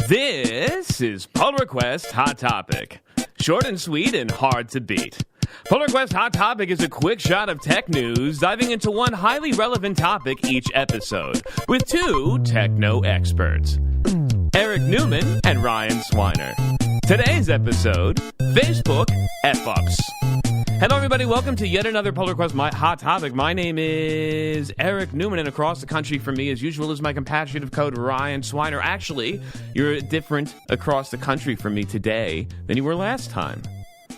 This is Pull Request Hot Topic. Short and sweet and hard to beat. Pull Request Hot Topic is a quick shot of tech news, diving into one highly relevant topic each episode, with two techno experts, Eric Newman and Ryan Cwynar. Today's episode, Facebook F-Ups. Hello, everybody. Welcome to yet another Pull Request Hot Topic. My name is Eric Newman, and across the country from me, as usual, is my compatriot code, Ryan Cwynar. Actually, you're different across the country from me today than you were last time.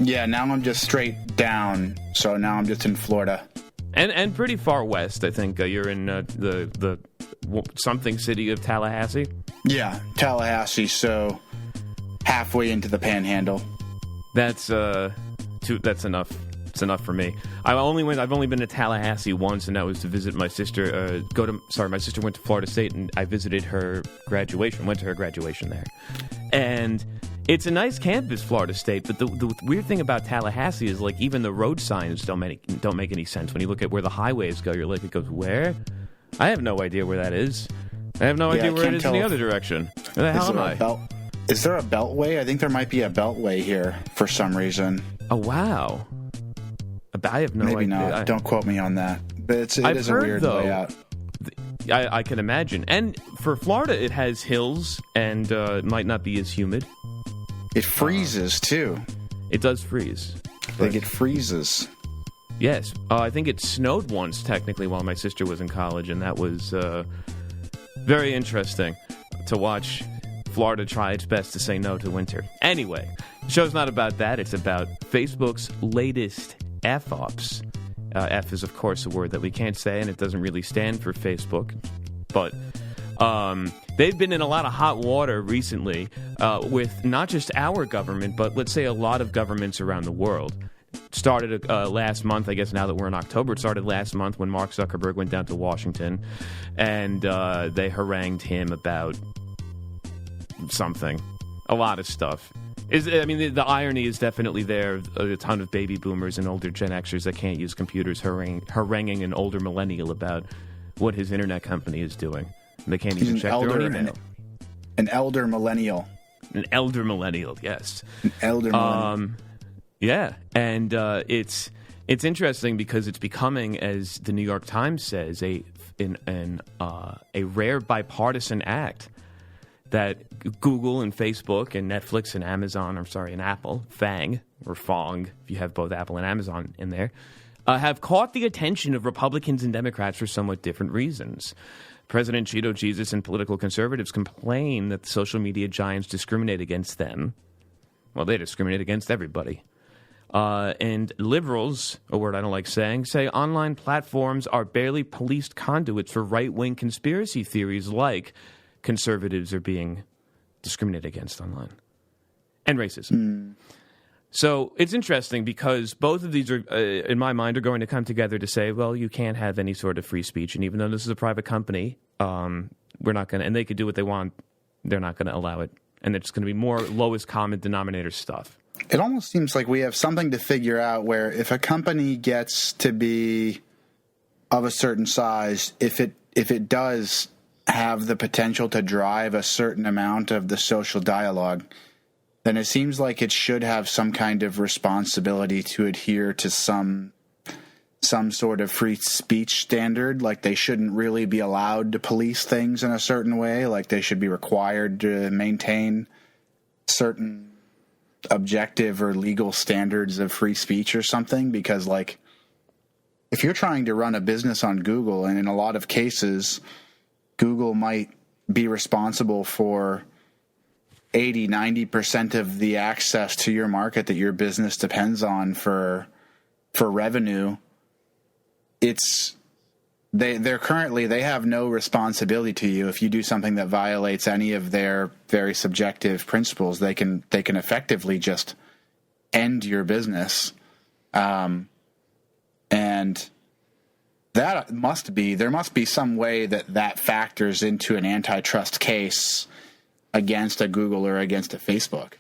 Yeah, now I'm just straight down, so now I'm just in Florida. And pretty far west, I think. You're in the something city of Tallahassee? Yeah, Tallahassee, so halfway into the Panhandle. That's enough. It's enough for me. I've only been to Tallahassee once, and that was to visit my sister. My sister went to Florida State, and I visited her graduation. Went to her graduation there, and it's a nice campus, Florida State. But the weird thing about Tallahassee is, like, even the road signs don't make any sense. When you look at where the highways go, you're like, it goes where? I have no idea where that is. I have no idea where it is in the other direction. Where the hell am I? Is there a beltway? I think there might be a beltway here for some reason. Oh, wow. I have no idea. Maybe not. Don't quote me on that. But it is a weird layout. I can imagine. And for Florida, it has hills and it might not be as humid. It freezes, too. It does freeze. Like, it freezes. Yes. I think it snowed once, technically, while my sister was in college, and that was very interesting to watch Florida try its best to say no to winter. Anyway, the show's not about that. It's about Facebook's latest F-Ups. F is, of course, a word that we can't say, and it doesn't really stand for Facebook. But they've been in a lot of hot water recently with not just our government, but let's say a lot of governments around the world. Started last month, I guess now that we're in October, it started last month when Mark Zuckerberg went down to Washington, and they harangued him about something. A lot of stuff. The irony is definitely there. A ton of baby boomers and older Gen Xers that can't use computers haranguing an older millennial about what his internet company is doing. They can't even check their own email. An elder millennial. An elder millennial, yes. An elder millennial. Yeah, and it's interesting because it's becoming, as the New York Times says, a rare bipartisan act that Google and Facebook and Netflix and and Apple, FANG, or FONG, if you have both Apple and Amazon in there, have caught the attention of Republicans and Democrats for somewhat different reasons. President Cheeto Jesus and political conservatives complain that the social media giants discriminate against them. Well, they discriminate against everybody. And liberals, a word I don't like saying, say online platforms are barely policed conduits for right-wing conspiracy theories like conservatives are being discriminated against online, and racism. So it's interesting because both of these are, in my mind, are going to come together to say, well, you can't have any sort of free speech, and even though this is a private company, we're not going to, and they could do what they want, they're not going to allow it, and it's going to be more lowest common denominator stuff. It almost seems like we have something to figure out where if a company gets to be of a certain size, if it does have the potential to drive a certain amount of the social dialogue, then it seems like it should have some kind of responsibility to adhere to some sort of free speech standard. Like, they shouldn't really be allowed to police things in a certain way. Like, they should be required to maintain certain objective or legal standards of free speech or something. Because, like, if you're trying to run a business on Google, and in a lot of cases Google might be responsible for 80-90% of the access to your market that your business depends on for revenue. They have no responsibility to you if you do something that violates any of their very subjective principles. They can effectively just end your business, and there must be some way that factors into an antitrust case against a Google or against a Facebook.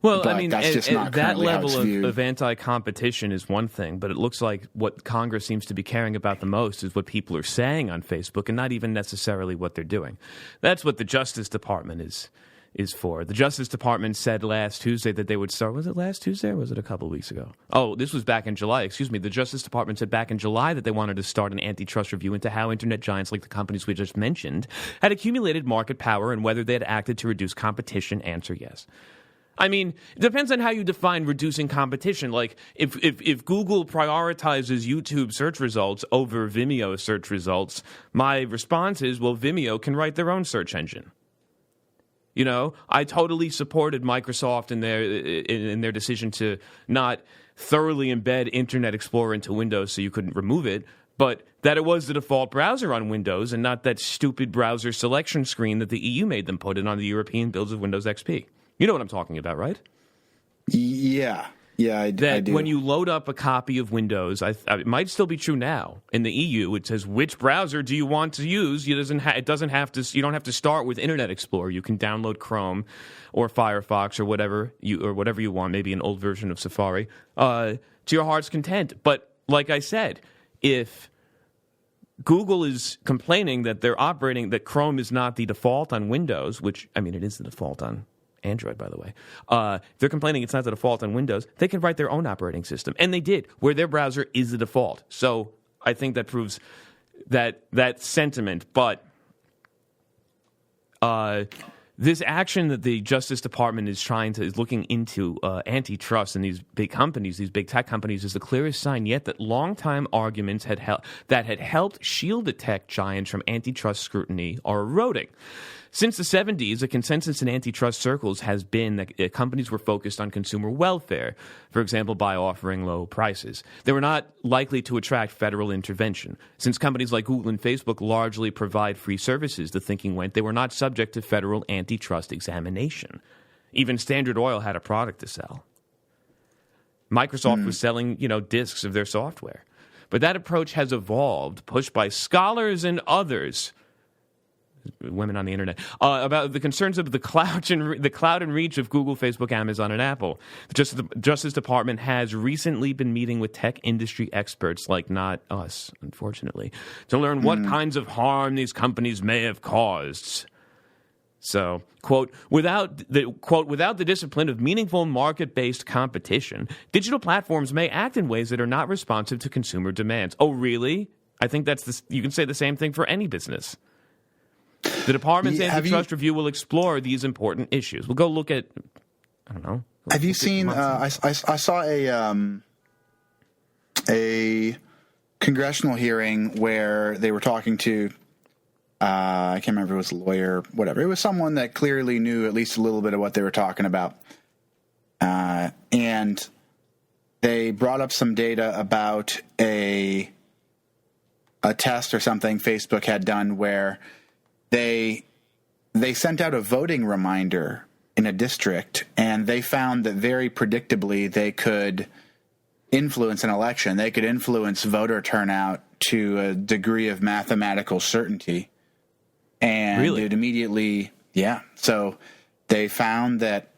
Well, but I mean, that's just not that level of anti-competition is one thing, but it looks like what Congress seems to be caring about the most is what people are saying on Facebook and not even necessarily what they're doing. That's what the Justice Department is is for. The Justice Department said last Tuesday that they would start. Was it last Tuesday or was it a couple of weeks ago? Oh, this was back in July. Excuse me. The Justice Department said back in July that they wanted to start an antitrust review into how internet giants like the companies we just mentioned had accumulated market power and whether they had acted to reduce competition. Answer yes. I mean, it depends on how you define reducing competition. Like, if Google prioritizes YouTube search results over Vimeo search results, my response is, well, Vimeo can write their own search engine. You know, I totally supported Microsoft in their decision to not thoroughly embed Internet Explorer into Windows so you couldn't remove it, but that it was the default browser on Windows and not that stupid browser selection screen that the EU made them put in on the European builds of Windows XP. You know what I'm talking about, right? Yeah. Yeah, I do. When you load up a copy of Windows, it might still be true now. In the EU, it says, which browser do you want to use? You don't have to start with Internet Explorer. You can download Chrome or Firefox or whatever you want, maybe an old version of Safari, to your heart's content. But like I said, if Google is complaining that that Chrome is not the default on Windows, which, I mean, it is the default on Android, by the way. They're complaining it's not the default on Windows. They can write their own operating system, and they did, where their browser is the default. So I think that proves that sentiment. But this action that the Justice Department is looking into antitrust in these big companies, these big tech companies, is the clearest sign yet that longtime arguments had helped shield the tech giants from antitrust scrutiny are eroding. Since the 70s, a consensus in antitrust circles has been that companies were focused on consumer welfare, for example, by offering low prices. They were not likely to attract federal intervention. Since companies like Google and Facebook largely provide free services, the thinking went they were not subject to federal antitrust examination. Even Standard Oil had a product to sell. Microsoft was selling, disks of their software. But that approach has evolved, pushed by scholars and others, women on the internet, about the concerns of the clout and reach of Google, Facebook, Amazon, and Apple. The Justice Department has recently been meeting with tech industry experts, like not us, unfortunately, to learn what kinds of harm these companies may have caused. So, quote, without the discipline of meaningful market-based competition, digital platforms may act in ways that are not responsive to consumer demands. Oh, really? I think you can say the same thing for any business. The department's antitrust review will explore these important issues. We'll go look at, I don't know. Have you seen, I saw a congressional hearing where they were talking to, I can't remember if it was a lawyer, whatever. It was someone that clearly knew at least a little bit of what they were talking about. And they brought up some data about a test or something Facebook had done where they sent out a voting reminder in a district, and they found that very predictably they could influence an election. They could influence voter turnout to a degree of mathematical certainty. And really? It immediately, yeah. So they found that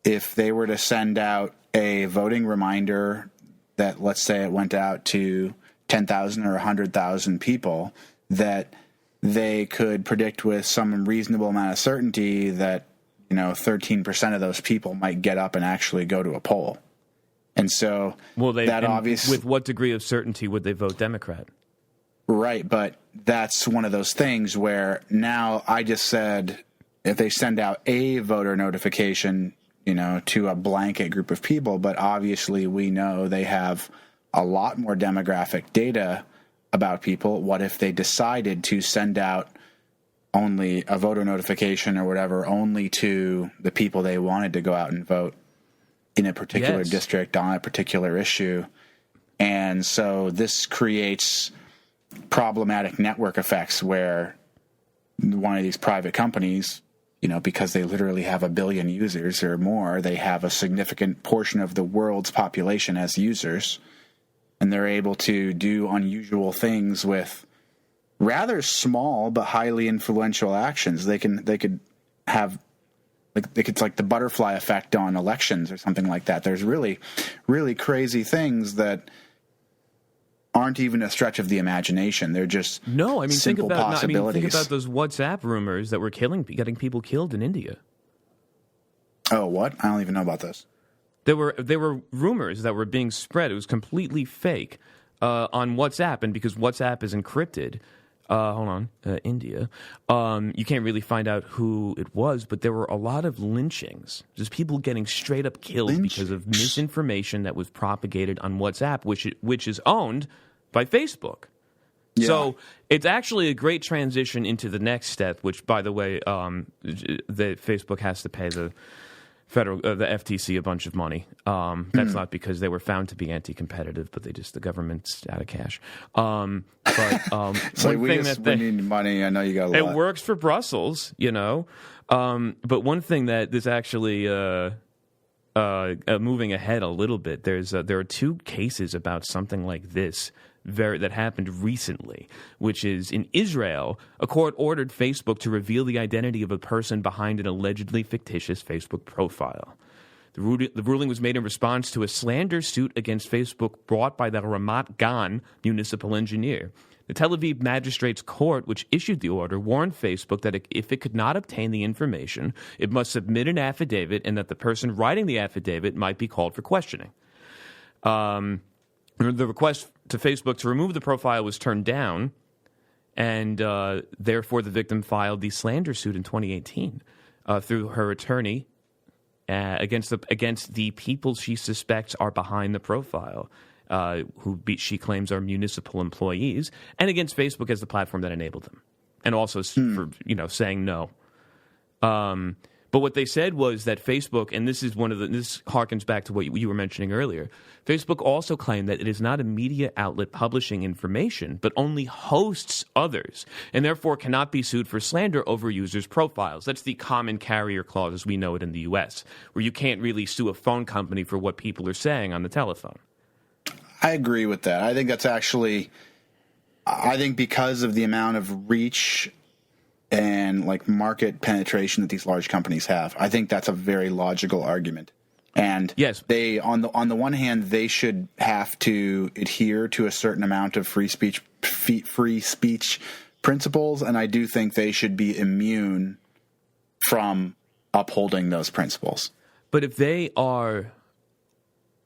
if they were to send out a voting reminder that, let's say it went out to 10,000 or 100,000 people, that they could predict with some reasonable amount of certainty that, 13% of those people might get up and actually go to a poll. And so with what degree of certainty would they vote Democrat? Right, but that's one of those things where now I just said if they send out a voter notification, to a blanket group of people, but obviously we know they have a lot more demographic data about people. What if they decided to send out only a voter notification or whatever only to the people they wanted to go out and vote in a particular district on a particular issue? And so this creates problematic network effects where one of these private companies, because they literally have 1 billion users or more, they have a significant portion of the world's population as users, and they're able to do unusual things with rather small but highly influential actions. They could have like the butterfly effect on elections or something like that. There's really, really crazy things that aren't even a stretch of the imagination. They're just simple possibilities. Think about those WhatsApp rumors that were getting people killed in India. Oh, what? I don't even know about this. There were rumors that were being spread. It was completely fake on WhatsApp, and because WhatsApp is encrypted, India, you can't really find out who it was, but there were a lot of lynchings, just people getting straight up killed because of misinformation that was propagated on WhatsApp, which is owned by Facebook. Yeah. So it's actually a great transition into the next step, which, by the way, the Facebook has to pay the FTC a bunch of money. That's not because they were found to be anti-competitive, but the government's out of cash. So we need money. I know you got a lot. It works for Brussels, you know. But one thing that is actually moving ahead a little bit. There are two cases about something like this that happened recently, which is in Israel, a court ordered Facebook to reveal the identity of a person behind an allegedly fictitious Facebook profile. The ruling was made in response to a slander suit against Facebook brought by the Ramat Gan municipal engineer. The Tel Aviv Magistrates Court, which issued the order, warned Facebook that if it could not obtain the information, it must submit an affidavit and that the person writing the affidavit might be called for questioning. The request to Facebook to remove the profile was turned down, and therefore the victim filed the slander suit in 2018 through her attorney against the people she suspects are behind the profile, she claims are municipal employees, and against Facebook as the platform that enabled them, and also for saying no. But what they said was that Facebook, and this harkens back to what you were mentioning earlier, Facebook also claimed that it is not a media outlet publishing information, but only hosts others, and therefore cannot be sued for slander over users' profiles. That's the common carrier clause as we know it in the U.S., where you can't really sue a phone company for what people are saying on the telephone. I agree with that. I think that's actually, because of the amount of reach and like market penetration that these large companies have, I think that's a very logical argument. And yes, they on the one hand, they should have to adhere to a certain amount of free speech principles, and I do think they should be immune from upholding those principles. But if they are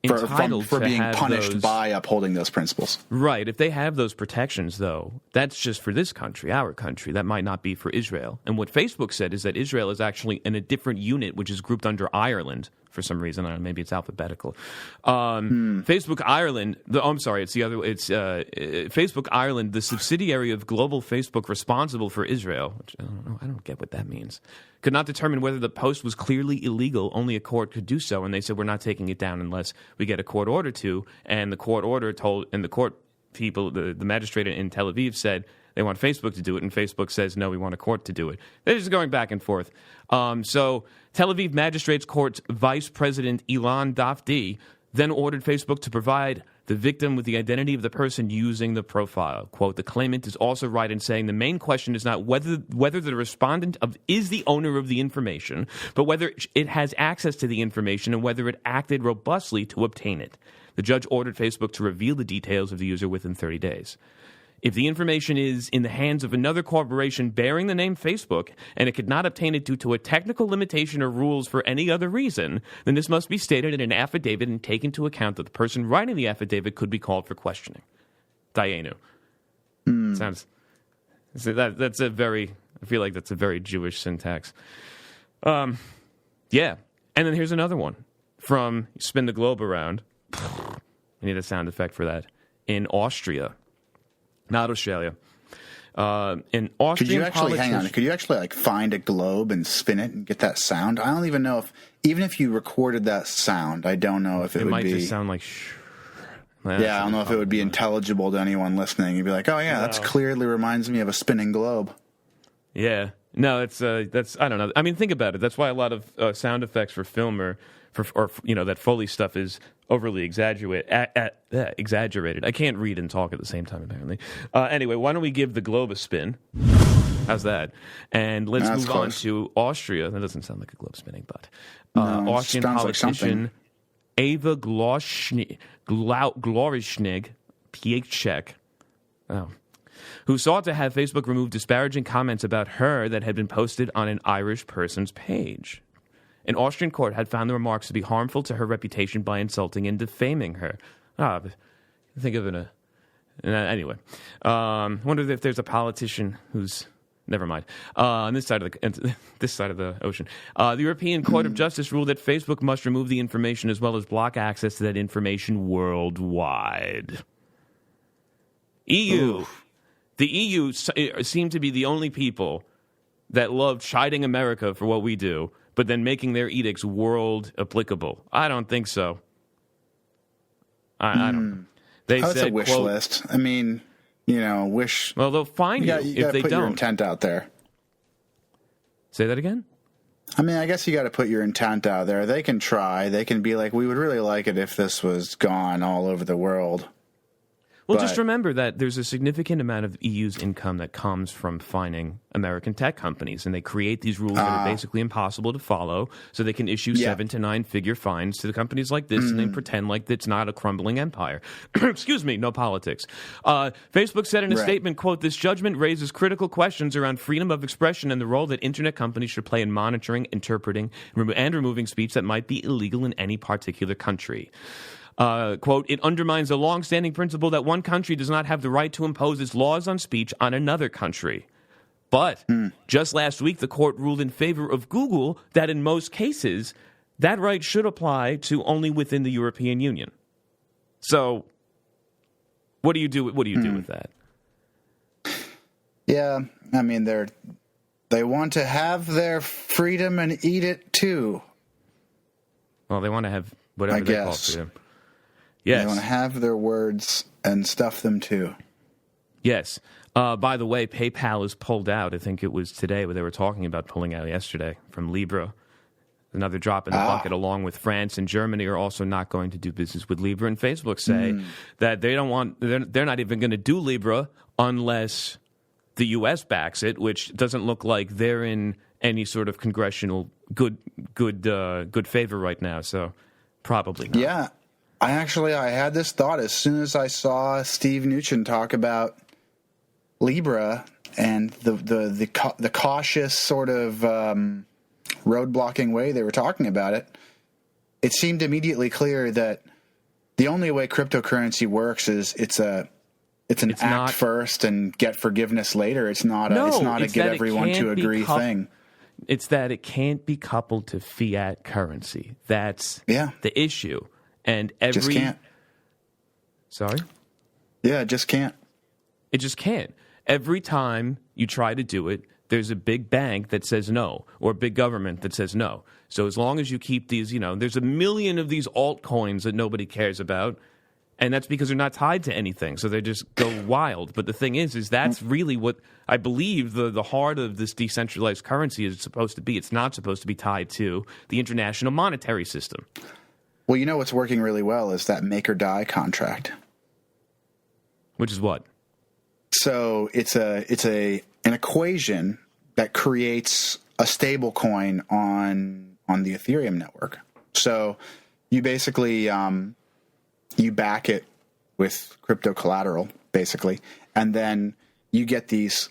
for being punished by upholding those principles. Right. If they have those protections, though, that's just for this country, our country. That might not be for Israel. And what Facebook said is that Israel is actually in a different unit, which is grouped under Ireland for some reason. I don't know, maybe it's alphabetical. Facebook Ireland, Facebook Ireland, the subsidiary of global Facebook responsible for Israel, which I don't get what that means, could not determine whether the post was clearly illegal. Only a court could do so, and they said we're not taking it down unless we get a court order to. And the court order the court people, the magistrate in Tel Aviv said they want Facebook to do it, and Facebook says no, we want a court to do it. They're just going back and forth. So Tel Aviv Magistrates Court's Vice President Ilan Dafdi then ordered Facebook to provide the victim with the identity of the person using the profile. Quote, the claimant is also right in saying the main question is not whether the respondent is the owner of the information, but whether it has access to the information and whether it acted robustly to obtain it. The judge ordered Facebook to reveal the details of the user within 30 days. If the information is in the hands of another corporation bearing the name Facebook and it could not obtain it due to a technical limitation or rules for any other reason, then this must be stated in an affidavit and take into account that the person writing the affidavit could be called for questioning. Dayenu. Sounds. That's a very. I feel like that's a very Jewish syntax. Yeah, and then here's another one from Spin the Globe Around. I need a sound effect for that. In Austria. Not Australia. In Austrian Could you actually find a globe and spin it and get that sound? I don't even know even if you recorded that sound, I don't know if it would be. It might just sound like. I don't know if it would be intelligible to anyone listening. You'd be like, oh yeah, that clearly reminds me of a spinning globe. Yeah. No, that's I don't know. I mean, think about it. That's why a lot of sound effects for film or that Foley stuff is overly exaggerated. I can't read and talk at the same time, apparently. Anyway, why don't we give the globe a spin? How's that? And let's move on to Austria. That doesn't sound like a globe spinning, but Austrian politician Ava Glorishnig, Piechek, who sought to have Facebook remove disparaging comments about her that had been posted on an Irish person's page. An Austrian court had found the remarks to be harmful to her reputation by insulting and defaming her. Think of it anyway. Wonder if there's a politician who's... Never mind. On this side of the ocean, the European Court of Justice ruled that Facebook must remove the information as well as block access to that information worldwide. EU. Oof. The EU seem to be the only people that love chiding America for what we do, but then making their edicts world applicable. I don't think so. I don't. That's a wish list. I mean... wish. Well, they'll find you if they put don't. Your intent out there. Say that again? I mean, I guess you got to put your intent out there. They can try. They can be like, we would really like it if this was gone all over the world. Well, just remember that there's a significant amount of EU's income that comes from fining American tech companies, and they create these rules that are basically impossible to follow, so they can issue 7 to 9 figure fines to the companies like this, and then pretend like it's not a crumbling empire. Excuse me, no politics. Facebook said in a statement, quote, "This judgment raises critical questions around freedom of expression and the role that internet companies should play in monitoring, interpreting, and removing speech that might be illegal in any particular country." Quote, "It undermines a long-standing principle that one country does not have the right to impose its laws on speech on another country." But just last week, the court ruled in favor of Google that in most cases, that right should apply to only within the European Union. So, what do you do? What do you do with that? Yeah, I mean, they want to have their freedom and eat it too. Well, they want to have whatever they call freedom. Yes. They want to have their words and stuff them too. Yes. By the way, PayPal is pulled out. I think it was today where they were talking about pulling out yesterday from Libra. Another drop in the bucket, along with France and Germany are also not going to do business with Libra. And Facebook say that they don't want, they're not even going to do Libra unless the U.S. backs it, which doesn't look like they're in any sort of congressional good favor right now. So probably not. Yeah. I had this thought as soon as I saw Steve Mnuchin talk about Libra and the cautious sort of road-blocking way they were talking about it. It seemed immediately clear that the only way cryptocurrency works is it's an act first and get forgiveness later. It's not a get everyone to agree thing. It's that it can't be coupled to fiat currency. That's the issue. And just can't. Sorry? Yeah, it just can't. It just can't. Every time you try to do it, there's a big bank that says no, or a big government that says no. So as long as you keep these, there's a million of these altcoins that nobody cares about, and that's because they're not tied to anything, so they just go wild. But the thing is that's really what I believe the heart of this decentralized currency is supposed to be. It's not supposed to be tied to the international monetary system. Well, what's working really well is that make or die contract. Which is what? So it's an equation that creates a stable coin on the Ethereum network. So you basically you back it with crypto collateral, basically, and then you get these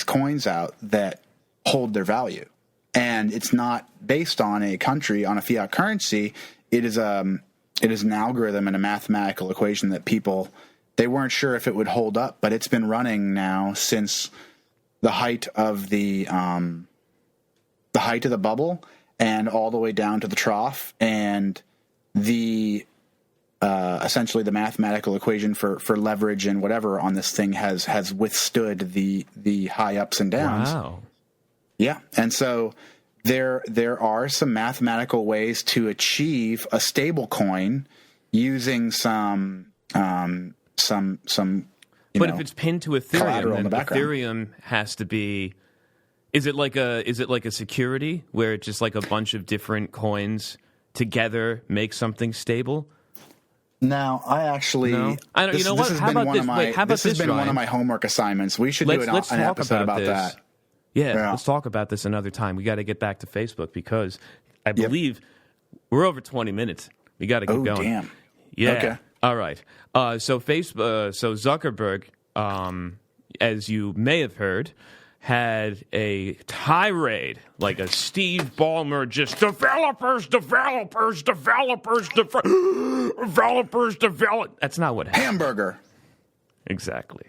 coins out that hold their value. And it's not based on a country, on a fiat currency. It is an algorithm and a mathematical equation that they weren't sure if it would hold up, but it's been running now since the height of the bubble and all the way down to the trough. And the essentially the mathematical equation for leverage and whatever on this thing has withstood the high ups and downs. Wow. Yeah, and so there are some mathematical ways to achieve a stable coin using some But if it's pinned to Ethereum, then Ethereum has to be. Is it like a security where it's just like a bunch of different coins together make something stable? No, I actually. No? I don't. You know what? How about this? Wait, how about this? This has been one of my homework assignments. We should do an episode about that. Yeah, let's talk about this another time. We got to get back to Facebook because I believe we're over 20 minutes. We got to keep going. Damn. Yeah. Okay. All right. So Zuckerberg, as you may have heard, had a tirade, like a Steve Ballmer, just developers. That's not what happened. Hamburger. Exactly.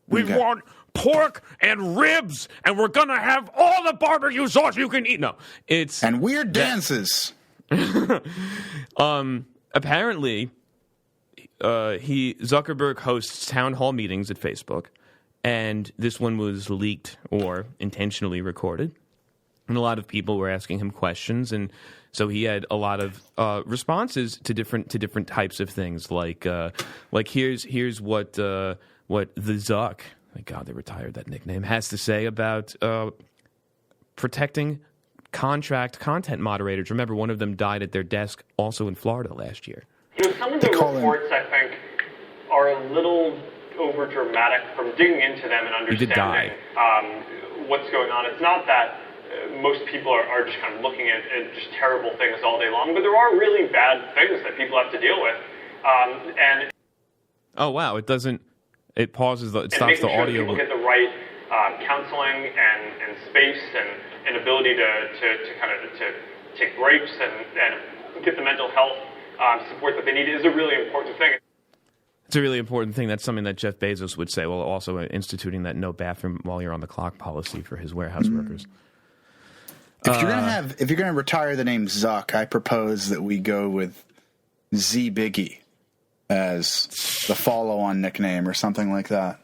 We want pork and ribs, and we're going to have all the barbecue sauce you can eat. No, it's... And weird dances. Apparently, Zuckerberg hosts town hall meetings at Facebook, and this one was leaked or intentionally recorded. And a lot of people were asking him questions, and so he had a lot of responses to different types of things, like here's what the Zuck, thank God they retired that nickname, has to say about protecting contract content moderators. Remember, one of them died at their desk also in Florida last year. Some of the reports, I think, are a little over dramatic from digging into them and understanding what's going on. It's not that most people are just kind of looking at just terrible things all day long, but there are really bad things that people have to deal with. And oh wow, it doesn't. It pauses. It stops the sure audio. People get the right counseling and space and ability to kind of to take breaks and get the mental health support that they need is a really important thing. It's a really important thing. That's something that Jeff Bezos would say, while also instituting that no bathroom while you're on the clock policy for his warehouse workers. If you're gonna retire the name Zuck, I propose that we go with Z Biggie as the follow-on nickname or something like that.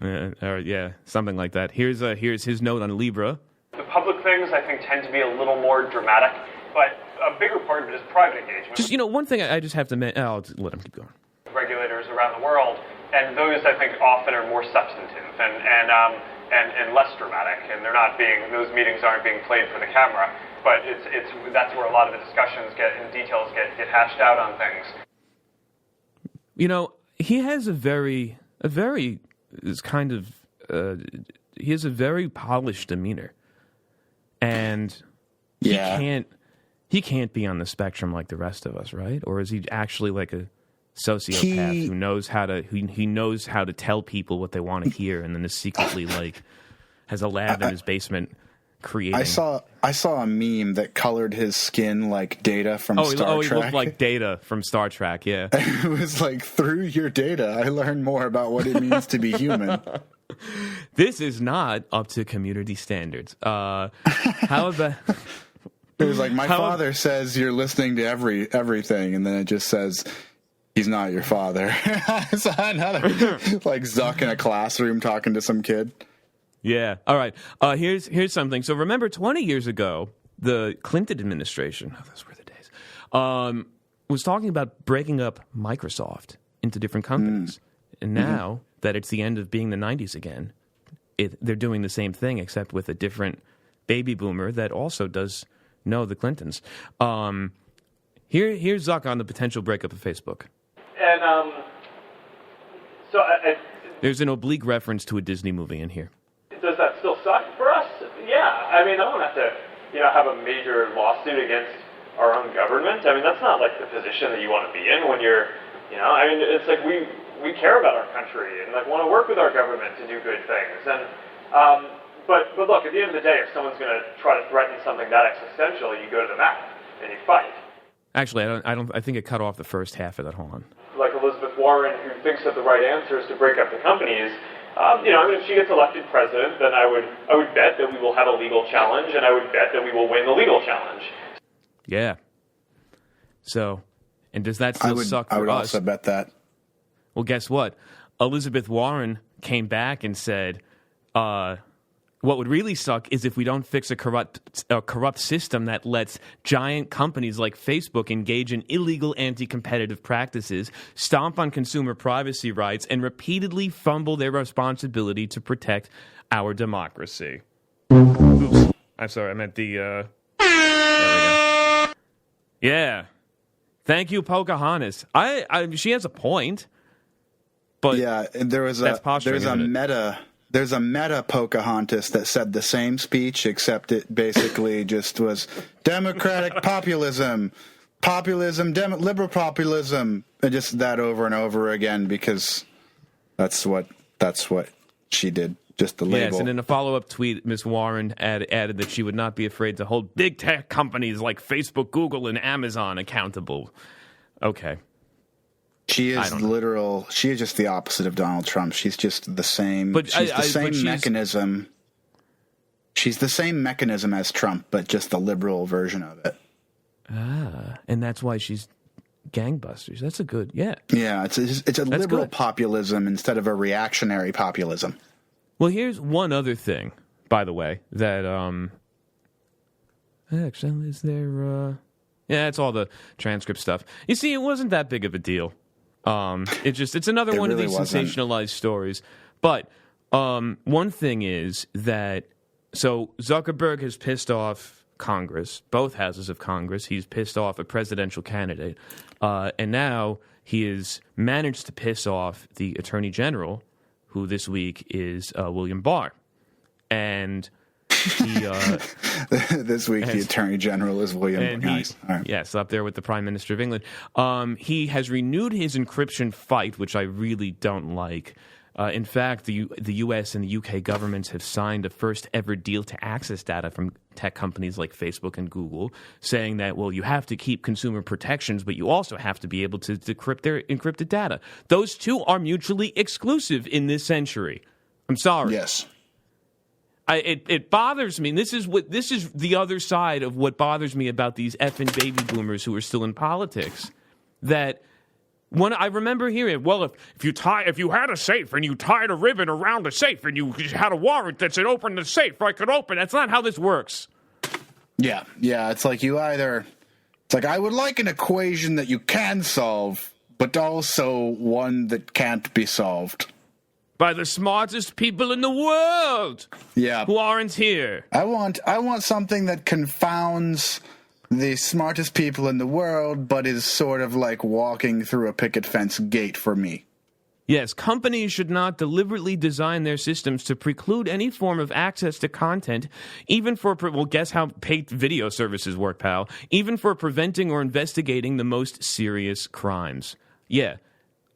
Yeah, something like that. Here's his note on Libra. The public things, I think, tend to be a little more dramatic, but a bigger part of it is private engagement. Just, one thing I just have to mention. I'll let him keep going. Regulators around the world, and those, I think, often are more substantive and less dramatic, and those meetings aren't being played for the camera, but that's where a lot of the discussions get hashed out on things. He has he has a very polished demeanor, and he can't be on the spectrum like the rest of us, right? Or is he actually like a sociopath who knows how to tell people what they want to hear, and then is secretly has a lab in his basement creating? I saw a meme that colored his skin like Data from Star Trek. He looked like Data from Star Trek, yeah. It was like, through your data, I learned more about what it means to be human. This is not up to community standards. How about... It was like, my father says you're listening to everything, and then it just says... He's not your father. Like Zuck in a classroom talking to some kid. Yeah. All right. Here's something. So remember, 20 years ago, the Clinton administration, those were the days, was talking about breaking up Microsoft into different companies. And now that it's the end of being the 90s again, they're doing the same thing, except with a different baby boomer that also does know the Clintons. Here's Zuck on the potential breakup of Facebook. And so there's an oblique reference to a Disney movie in here. Does that still suck for us? Yeah. I mean, I don't have to, have a major lawsuit against our own government. I mean, that's not like the position that you want to be in when you're, it's like we care about our country and want to work with our government to do good things. And but look, at the end of the day, if someone's going to try to threaten something that existential, you go to the mat and you fight. Actually, I think it cut off the first half of that. Hold on. Like Elizabeth Warren, who thinks that the right answer is to break up the companies. If she gets elected president, then I would bet that we will have a legal challenge, and I would bet that we will win the legal challenge. Yeah. So, and does that still suck for us? I would also bet that. Well, guess what? Elizabeth Warren came back and said, what would really suck is if we don't fix a corrupt system that lets giant companies like Facebook engage in illegal anti-competitive practices, stomp on consumer privacy rights, and repeatedly fumble their responsibility to protect our democracy. Oops. I'm sorry, I meant the... There we go. Yeah. Thank you, Pocahontas. She has a point, but yeah, there's a meta Pocahontas that said the same speech, except it basically just was democratic populism, liberal populism, and just that over and over again, because that's what she did. just the label. Yes, and in a follow-up tweet, Ms. Warren added that she would not be afraid to hold big tech companies like Facebook, Google, and Amazon accountable. Okay. She is She is just the opposite of Donald Trump. She's just the same. But she's the same mechanism. She's the same mechanism as Trump, but just the liberal version of it. And that's why she's gangbusters. That's a good, yeah. Yeah, it's a liberal populism instead of a reactionary populism. Well, here's one other thing, by the way, that actually is there. Yeah, it's all the transcript stuff. You see, it wasn't that big of a deal. It's another one really of these wasn't. sensationalized stories. But one thing is that Zuckerberg has pissed off Congress, both houses of Congress. He's pissed off a presidential candidate, and now he has managed to piss off the Attorney General, who this week is William Barr, and he this week the Attorney General is William Barr. All right. Yes, up there with the Prime Minister of England. He has renewed his encryption fight, which I really don't like. In fact, the U.S. and the U.K. governments have signed a first-ever deal to access data from tech companies like Facebook and Google, saying that, well, you have to keep consumer protections, but you also have to be able to decrypt their encrypted data. Those two are mutually exclusive in this century. I'm sorry. Yes. It bothers me. This is the other side of what bothers me about these effing baby boomers who are still in politics. That when I remember hearing, well, if you had a safe and you tied a ribbon around a safe and you had a warrant that said open the safe, I could open. That's not how this works. Yeah. It's like I would like an equation that you can solve, but also one that can't be solved. By the smartest people in the world. Yeah. Who aren't here. I want something that confounds the smartest people in the world, but is sort of like walking through a picket fence gate for me. Yes, companies should not deliberately design their systems to preclude any form of access to content, even for, well, guess how paid video services work, pal, even for preventing or investigating the most serious crimes. Yeah,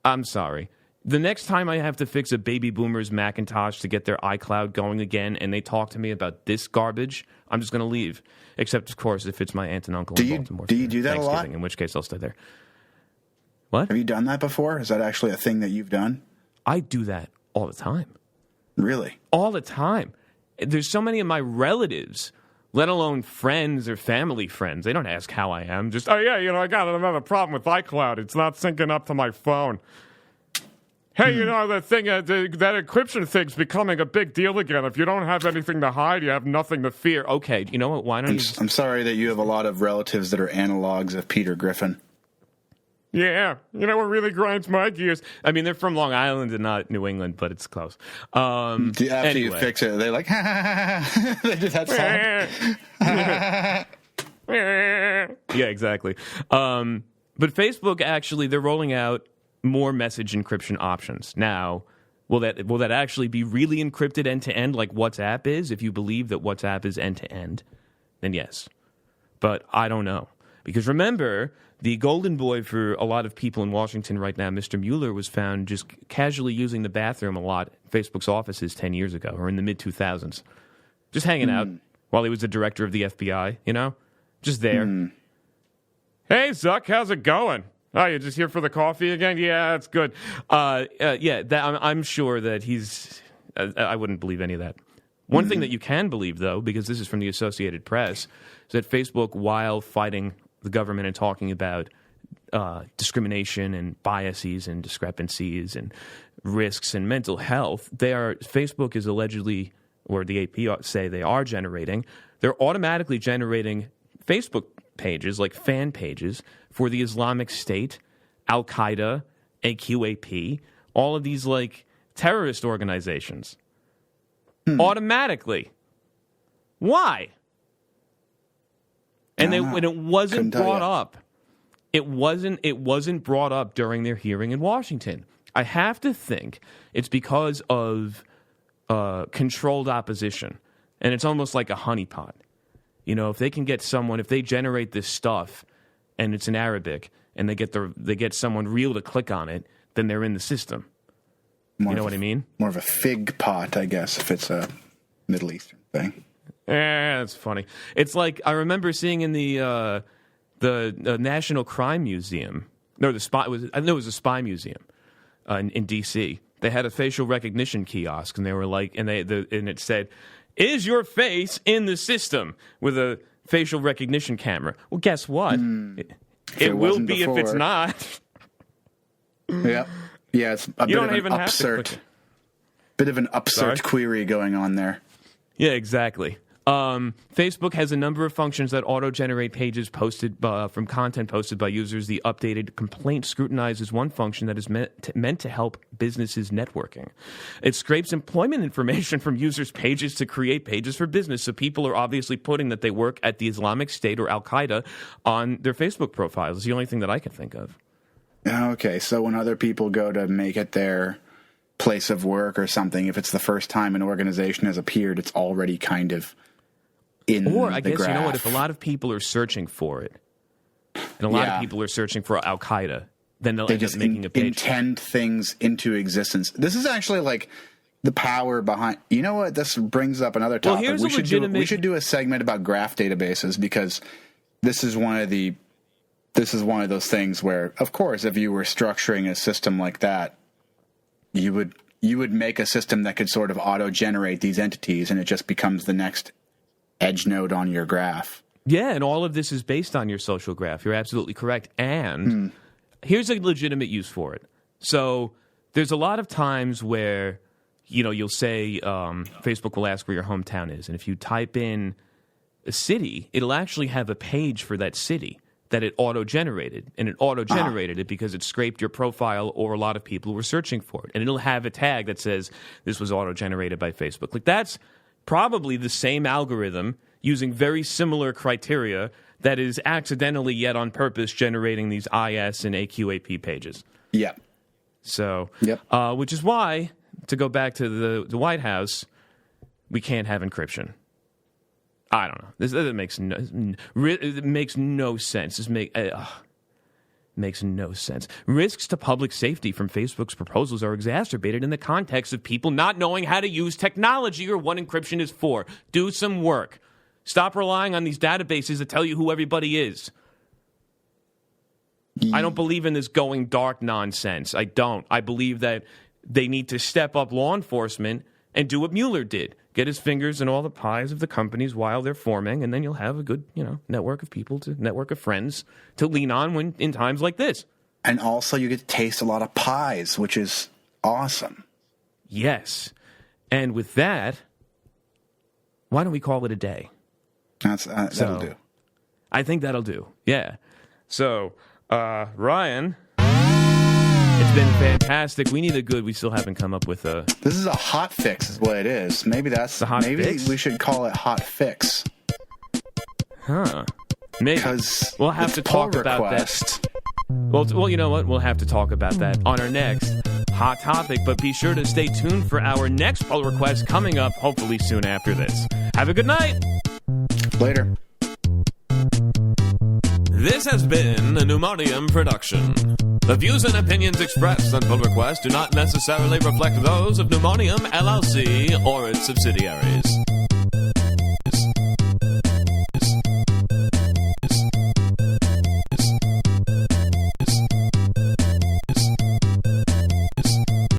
I'm sorry. The next time I have to fix a baby boomer's Macintosh to get their iCloud going again and they talk to me about this garbage, I'm just going to leave. Except, of course, if it's my aunt and uncle in Baltimore. Do you do that a lot? In which case I'll stay there. What? Have you done that before? Is that actually a thing that you've done? I do that all the time. Really? All the time. There's so many of my relatives, let alone friends or family friends. They don't ask how I am. Just, oh, yeah, I got another problem with iCloud. It's not syncing up to my phone. Hey, that thing, that encryption thing's becoming a big deal again. If you don't have anything to hide, you have nothing to fear. Okay, you know what? Why don't you... I'm sorry that you have a lot of relatives that are analogs of Peter Griffin. Yeah, what really grinds my gears? I mean, they're from Long Island and not New England, but it's close. After you fix it, they're like, ha. They do that sound. Yeah, exactly. But Facebook, actually, they're rolling out more message encryption options. Now, will that actually be really encrypted end-to-end like WhatsApp is? If you believe that WhatsApp is end-to-end, then yes. But I don't know. Because remember, the golden boy for a lot of people in Washington right now, Mr. Mueller, was found just casually using the bathroom a lot at Facebook's offices 10 years ago, or in the mid-2000s. Just hanging out while he was the director of the FBI, Just there. Hey, Zuck, how's it going? Oh, you're just here for the coffee again? Yeah, that's good. I'm sure that he's... I wouldn't believe any of that. One thing that you can believe, though, because this is from the Associated Press, is that Facebook, while fighting the government and talking about discrimination and biases and discrepancies and risks and mental health, Facebook is allegedly, or the AP say they are generating, they're automatically generating Facebook pages, like fan pages, for the Islamic State, Al-Qaeda, AQAP, all of these, terrorist organizations. Automatically. Why? And it wasn't brought up. It wasn't brought up during their hearing in Washington. I have to think it's because of controlled opposition. And it's almost like a honeypot. If they can get someone, if they generate this stuff and it's in Arabic and they get someone real to click on it, then they're in the system. You know what I mean? More of a fig pot, I guess, if it's a Middle Eastern thing. That's funny. It's like I remember seeing in the National Crime Museum. No, I know it was a spy museum in D.C. They had a facial recognition kiosk, and they were like, and it said, "Is your face in the system?" with a facial recognition camera. Well, guess what? It will be before. if it's not. Yeah, it's a bit of an upsert. Bit of an upsert query going on there. Yeah, exactly. Facebook has a number of functions that auto-generate pages posted from content posted by users. The updated complaint scrutinizes one function that is meant to help businesses networking. It scrapes employment information from users' pages to create pages for business. So people are obviously putting that they work at the Islamic State or Al-Qaeda on their Facebook profiles. It's the only thing that I can think of. Okay, so when other people go to make it their place of work or something, if it's the first time an organization has appeared, it's already kind of in the graph. Or I guess, you know what, if a lot of people are searching for it, and a lot of people are searching for Al-Qaeda, then they'll end up making a page. Intend things into existence. This is actually like the power behind... You know what? This brings up another topic. Well, we should do a segment about graph databases, because this is one of those things where, of course, if you were structuring a system like that, you would make a system that could sort of auto-generate these entities, and it just becomes the next edge node on your graph. Yeah, and all of this is based on your social graph. You're absolutely correct. And here's a legitimate use for it. So there's a lot of times where, you'll say Facebook will ask where your hometown is. And if you type in a city, it'll actually have a page for that city that it auto-generated. And it auto-generated it because it scraped your profile, or a lot of people were searching for it. And it'll have a tag that says this was auto-generated by Facebook. Like, that's probably the same algorithm using very similar criteria that is accidentally yet on purpose generating these IS and AQAP pages. Yeah. So, which is why, to go back to the White House, we can't have encryption. I don't know. It makes no sense. Makes no sense. Risks to public safety from Facebook's proposals are exacerbated in the context of people not knowing how to use technology or what encryption is for. Do some work. Stop relying on these databases that tell you who everybody is. I don't believe in this going dark nonsense. I don't. I believe that they need to step up law enforcement and do what Mueller did. Get his fingers in all the pies of the companies while they're forming, and then you'll have a good, network of friends to lean on when in times like this. And also you get to taste a lot of pies, which is awesome. And with that, why don't we call it a day? That'll do. I think that'll do. Yeah. So, Ryan, it's been fantastic. We still haven't come up with a... This is a hot fix is what it is. Maybe we should call it hot fix. Huh. Maybe. Because we'll have to talk about that. Well, you know what? We'll have to talk about that on our next hot topic, but be sure to stay tuned for our next pull request coming up hopefully soon after this. Have a good night. Later. This has been a Pneumonium production. The views and opinions expressed on Pull Request do not necessarily reflect those of Pneumonium, LLC, or its subsidiaries.